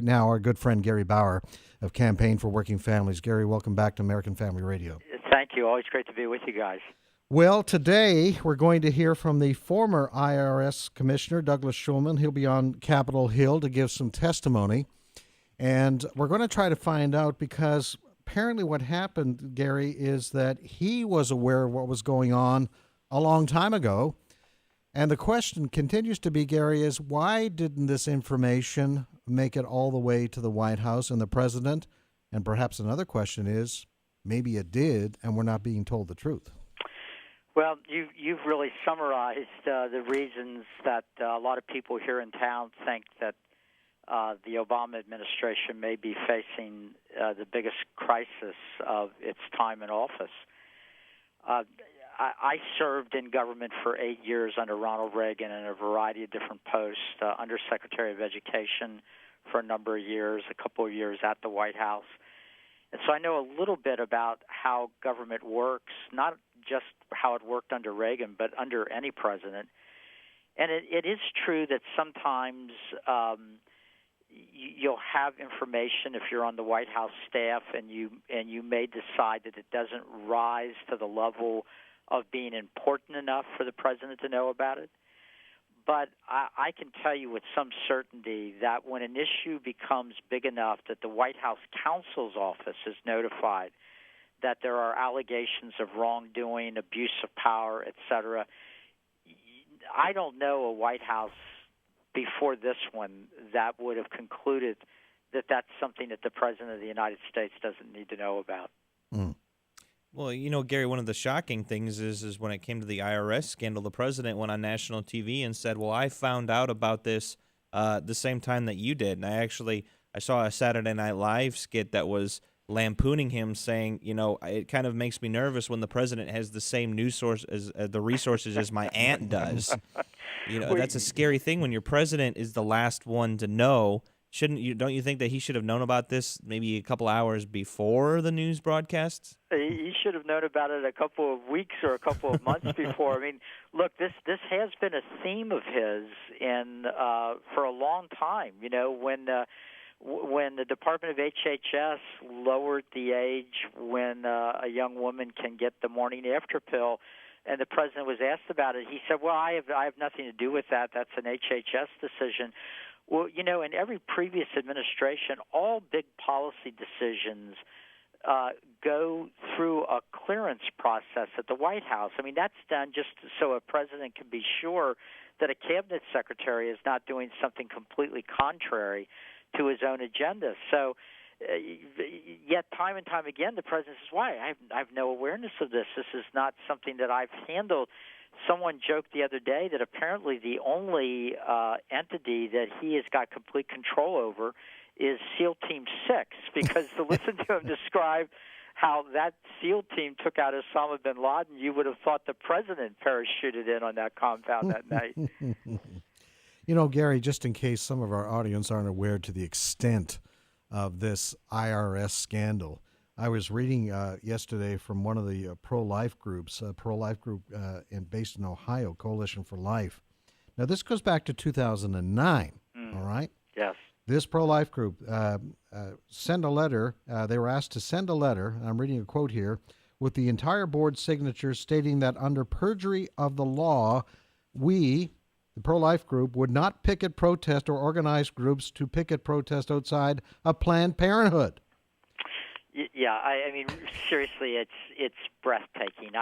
Now, our good friend Gary Bauer of Campaign for Working Families. Gary, welcome back to American Family Radio. Thank you. Always great to be with you guys. Well, today we're going to hear from the former IRS Commissioner, Douglas Shulman. He'll be on Capitol Hill to give some testimony. And we're going to try to find out, because apparently what happened, Gary, is that he was aware of what was going on a long time ago. And the question continues to be, Gary, is why didn't this information make it all the way to the White House and the president? And perhaps another question is, maybe it did, and we're not being told the truth. Well, you've really summarized the reasons that a lot of people here in town think that the Obama administration may be facing the biggest crisis of its time in office. I served in government for 8 years under Ronald Reagan in a variety of different posts, under Secretary of Education for a number of years, a couple of years at the White House. And so I know a little bit about how government works, not just how it worked under Reagan, but under any president. And it is true that sometimes you'll have information if you're on the White House staff, and you may decide that it doesn't rise to the level of being important enough for the president to know about it. But I can tell you with some certainty that when an issue becomes big enough that the White House counsel's office is notified that there are allegations of wrongdoing, abuse of power, et cetera, I don't know a White House before this one that would have concluded that that's something that the President of the United States doesn't need to know about. Mm. Well, Gary, one of the shocking things is when it came to the IRS scandal, the president went on national TV and said, well, I found out about this the same time that you did. And I saw a Saturday Night Live skit that was lampooning him, saying, it kind of makes me nervous when the president has the same news source as the resources as my aunt does. That's a scary thing when your president is the last one to know. Don't you think that he should have known about this maybe a couple hours before the news broadcasts? He should have known about it a couple of weeks or a couple of months before. I mean, look, this has been a theme of his for a long time. When the Department of HHS lowered the age when a young woman can get the morning after pill, and the president was asked about it, he said, well, I have nothing to do with that. That's an HHS decision. Well, in every previous administration, all big policy decisions go through a clearance process at the White House. I mean, that's done just so a president can be sure that a cabinet secretary is not doing something completely contrary to his own agenda. So yet time and time again, the president says, why? I have no awareness of this. This is not something that I've handled. Someone joked the other day that apparently the only entity that he has got complete control over is SEAL Team 6, because to listen to him describe how that SEAL team took out Osama bin Laden, you would have thought the president parachuted in on that compound that night. Gary, just in case some of our audience aren't aware to the extent of this IRS scandal, I was reading yesterday from one of the pro-life groups, based in Ohio, Coalition for Life. Now, this goes back to 2009, all right? Yes. This pro-life group sent a letter. They were asked to send a letter, and I'm reading a quote here, with the entire board's signature stating that under perjury of the law, we, the pro-life group, would not picket, protest, or organize groups to picket, protest outside of Planned Parenthood. Yeah, I mean, seriously, it's breathtaking.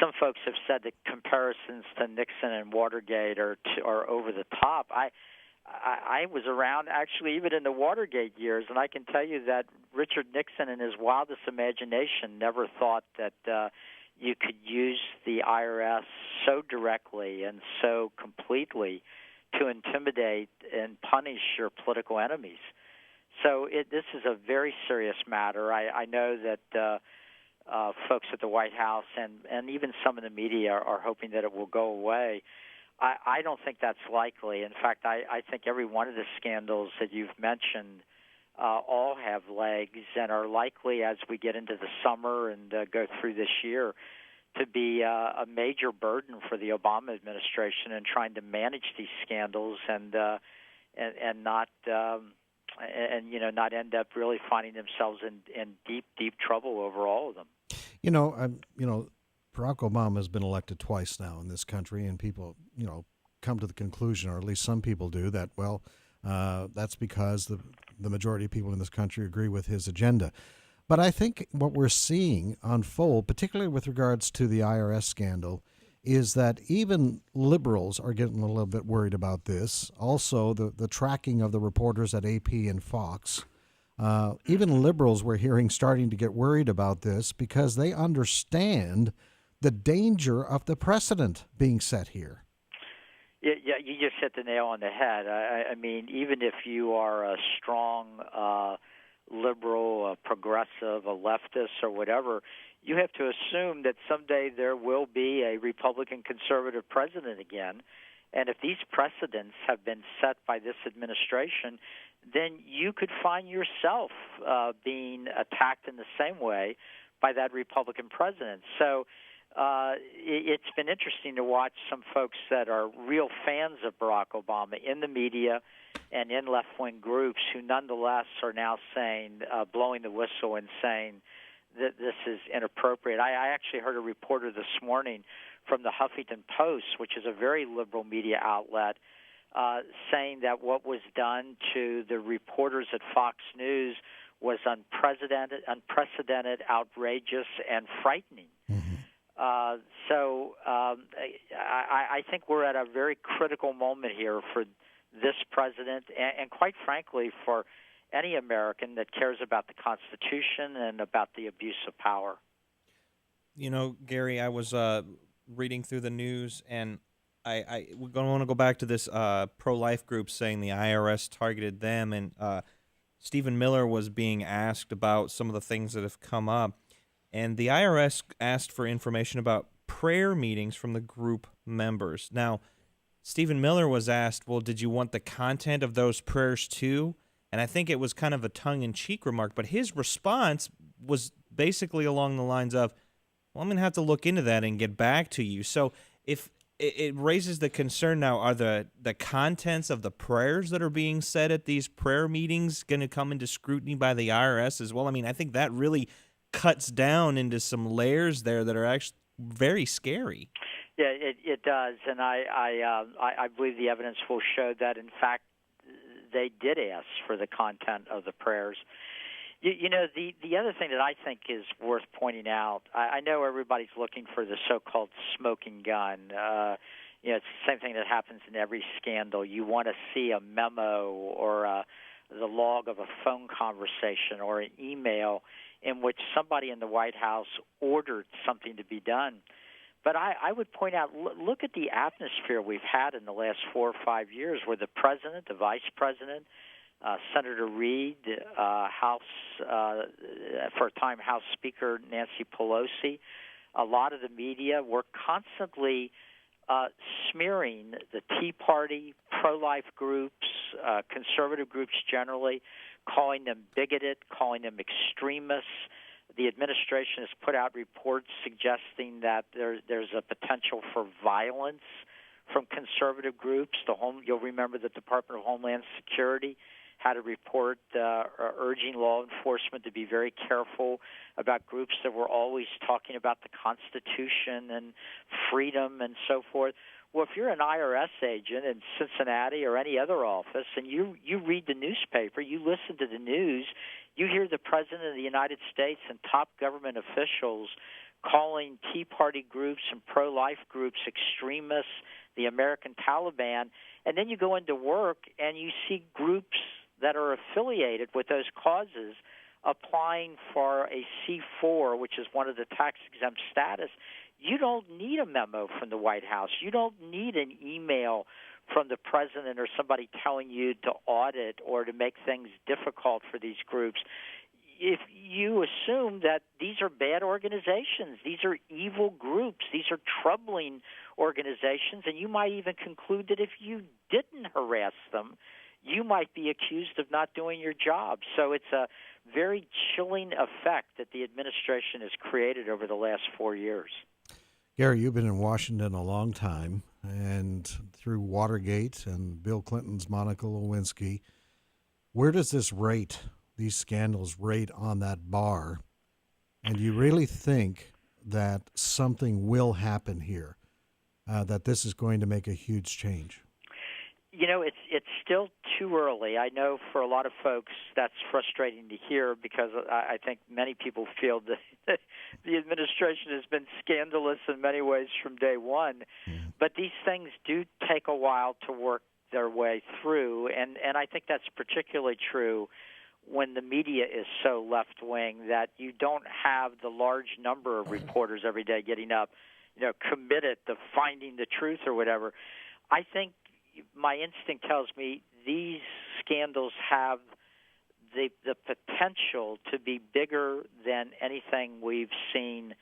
Some folks have said that comparisons to Nixon and Watergate are over the top. I was around actually even in the Watergate years, and I can tell you that Richard Nixon, in his wildest imagination, never thought that you could use the IRS so directly and so completely to intimidate and punish your political enemies. So this is a very serious matter. I know that folks at the White House and even some in the media are hoping that it will go away. I don't think that's likely. In fact, I think every one of the scandals that you've mentioned all have legs and are likely, as we get into the summer and go through this year, to be a major burden for the Obama administration in trying to manage these scandals and and not not end up really finding themselves in deep trouble over all of them. Barack Obama has been elected twice now in this country, and people, come to the conclusion, or at least some people do, that, that's because the majority of people in this country agree with his agenda. But I think what we're seeing unfold, particularly with regards to the IRS scandal, is that even liberals are getting a little bit worried about this. Also, the tracking of the reporters at AP and Fox. Even liberals we're hearing starting to get worried about this because they understand the danger of the precedent being set here. Yeah, you just hit the nail on the head. I mean, even if you are a strong liberal, a progressive, a leftist, or whatever, you have to assume that someday there will be a Republican conservative president again. And if these precedents have been set by this administration, then you could find yourself being attacked in the same way by that Republican president. So it's been interesting to watch some folks that are real fans of Barack Obama in the media and in left-wing groups who nonetheless are now saying, blowing the whistle and saying that this is inappropriate. I actually heard a reporter this morning from the Huffington Post, which is a very liberal media outlet, saying that what was done to the reporters at Fox News was unprecedented, outrageous, and frightening. Mm-hmm. I think we're at a very critical moment here for this president and quite frankly, for any American that cares about the Constitution and about the abuse of power. Gary, I was reading through the news, and I want to go back to this pro-life group saying the IRS targeted them, and Stephen Miller was being asked about some of the things that have come up, and the IRS asked for information about prayer meetings from the group members. Now, Stephen Miller was asked, well, did you want the content of those prayers too? And I think it was kind of a tongue-in-cheek remark, but his response was basically along the lines of, well, I'm going to have to look into that and get back to you. So if it raises the concern now, are the contents of the prayers that are being said at these prayer meetings going to come into scrutiny by the IRS as well? I mean, I think that really cuts down into some layers there that are actually very scary. Yeah, it does, and I believe the evidence will show that, in fact, they did ask for the content of the prayers. The other thing that I think is worth pointing out, I know everybody's looking for the so-called smoking gun. It's the same thing that happens in every scandal. You want to see a memo or the log of a phone conversation or an email in which somebody in the White House ordered something to be done. But I would point out, look at the atmosphere we've had in the last 4 or 5 years where the president, the vice president, Senator Reid, for a time House Speaker Nancy Pelosi, a lot of the media were constantly smearing the Tea Party, pro-life groups, conservative groups generally, calling them bigoted, calling them extremists. The administration has put out reports suggesting that there's a potential for violence from conservative groups. You'll remember the Department of Homeland Security had a report urging law enforcement to be very careful about groups that were always talking about the Constitution and freedom and so forth. Well, if you're an IRS agent in Cincinnati or any other office and you read the newspaper, you listen to the news, you hear the President of the United States and top government officials calling Tea Party groups and pro-life groups extremists, the American Taliban, and then you go into work and you see groups that are affiliated with those causes applying for a C4, which is one of the tax-exempt status. You don't need a memo from the White House. You don't need an email from the president or somebody telling you to audit or to make things difficult for these groups. If you assume that these are bad organizations, these are evil groups, these are troubling organizations, and you might even conclude that if you didn't harass them, you might be accused of not doing your job. So it's a very chilling effect that the administration has created over the last 4 years. Gary, you've been in Washington a long time, and through Watergate and Bill Clinton's Monica Lewinsky. Where does these scandals rate on that bar? And do you really think that something will happen here, that this is going to make a huge change? It's still too early. I know for a lot of folks that's frustrating to hear because I think many people feel that the administration has been scandalous in many ways from day one. But these things do take a while to work their way through, and I think that's particularly true when the media is so left-wing that you don't have the large number of reporters every day getting up, committed to finding the truth or whatever. I think my instinct tells me these scandals have the potential to be bigger than anything we've seen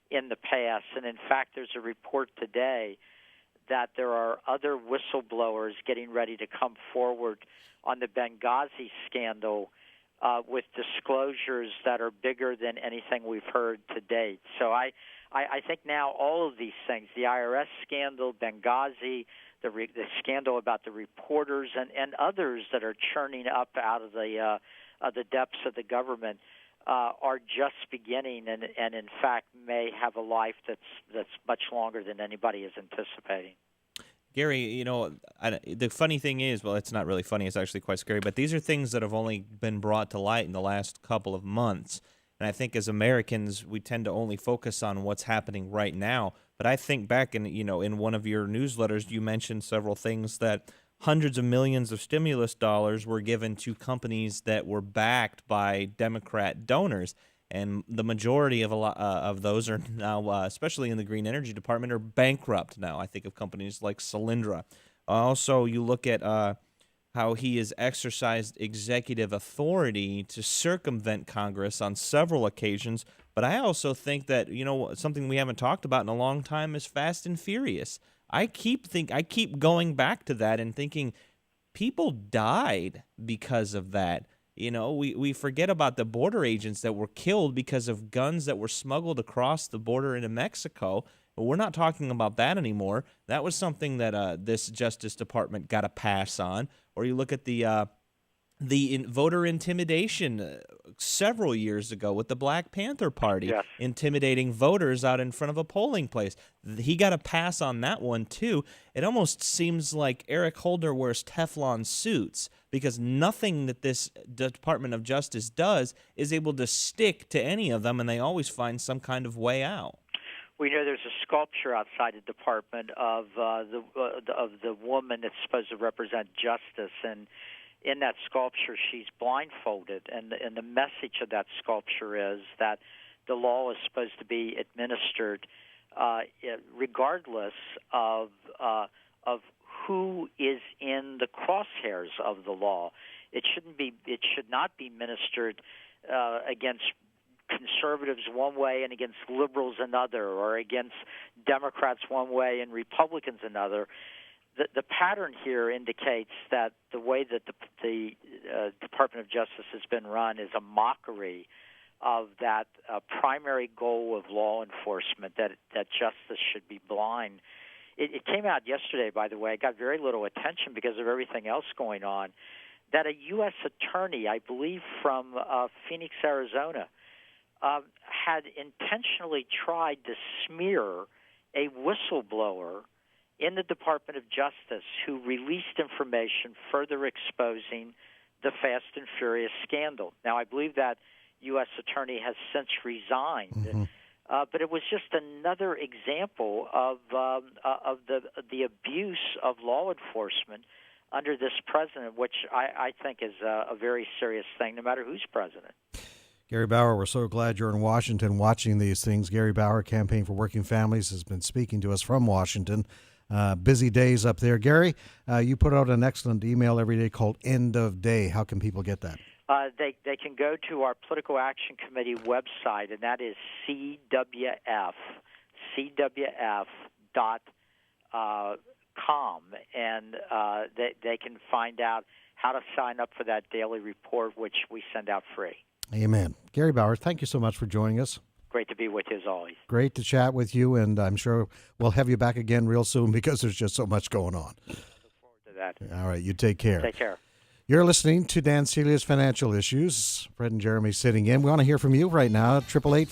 in the past. And in fact, there's a report today that there are other whistleblowers getting ready to come forward on the Benghazi scandal with disclosures that are bigger than anything we've heard to date. So I think now all of these things, the IRS scandal, Benghazi, the scandal about the reporters, and others that are churning up out of the depths of the government, are just beginning, and in fact may have a life that's much longer than anybody is anticipating. Gary, the funny thing is, well, it's not really funny, it's actually quite scary, but these are things that have only been brought to light in the last couple of months. And I think as Americans, we tend to only focus on what's happening right now. But I think back in one of your newsletters, you mentioned several things that hundreds of millions of stimulus dollars were given to companies that were backed by Democrat donors. And the majority of a lot of those are now, especially in the green energy department, are bankrupt now. I think of companies like Solyndra. Also, you look at how he has exercised executive authority to circumvent Congress on several occasions. But I also think that, something we haven't talked about in a long time is Fast and Furious. I keep going back to that and thinking people died because of that. We forget about the border agents that were killed because of guns that were smuggled across the border into Mexico. But we're not talking about that anymore. That was something that this Justice Department got a pass on. Or you look at the voter intimidation several years ago with the Black Panther Party, yes, intimidating voters out in front of a polling place. He got a pass on that one, too. It almost seems like Eric Holder wears Teflon suits because nothing that this Department of Justice does is able to stick to any of them, and they always find some kind of way out. We know there's a sculpture outside the department of the woman that's supposed to represent justice, and in that sculpture, she's blindfolded, and the message of that sculpture is that the law is supposed to be administered regardless of who is in the crosshairs of the law. It should not be ministered against conservatives one way and against liberals another, or against Democrats one way and Republicans another. The pattern here indicates that the way that the Department of Justice has been run is a mockery of that primary goal of law enforcement, that justice should be blind. It came out yesterday, by the way. It got very little attention because of everything else going on, that a U.S. attorney, I believe from Phoenix, Arizona, had intentionally tried to smear a whistleblower in the Department of Justice who released information further exposing the Fast and Furious scandal. Now, I believe that U.S. attorney has since resigned, but it was just another example of the abuse of law enforcement under this president, which I think is a very serious thing, no matter who's president. Gary Bauer, we're so glad you're in Washington watching these things. Gary Bauer, Campaign for Working Families, has been speaking to us from Washington. Busy days up there. Gary, you put out an excellent email every day called End of Day. How can people get that? They can go to our Political Action Committee website, and that is cwf.com, and they can find out how to sign up for that daily report, which we send out free. Amen. Gary Bauer, thank you so much for joining us. Great to be with you as always. Great to chat with you, and I'm sure we'll have you back again real soon because there's just so much going on. Look forward to that. All right, you take care. Take care. You're listening to Dan Celia's Financial Issues. Fred and Jeremy sitting in. We want to hear from you right now. 888-5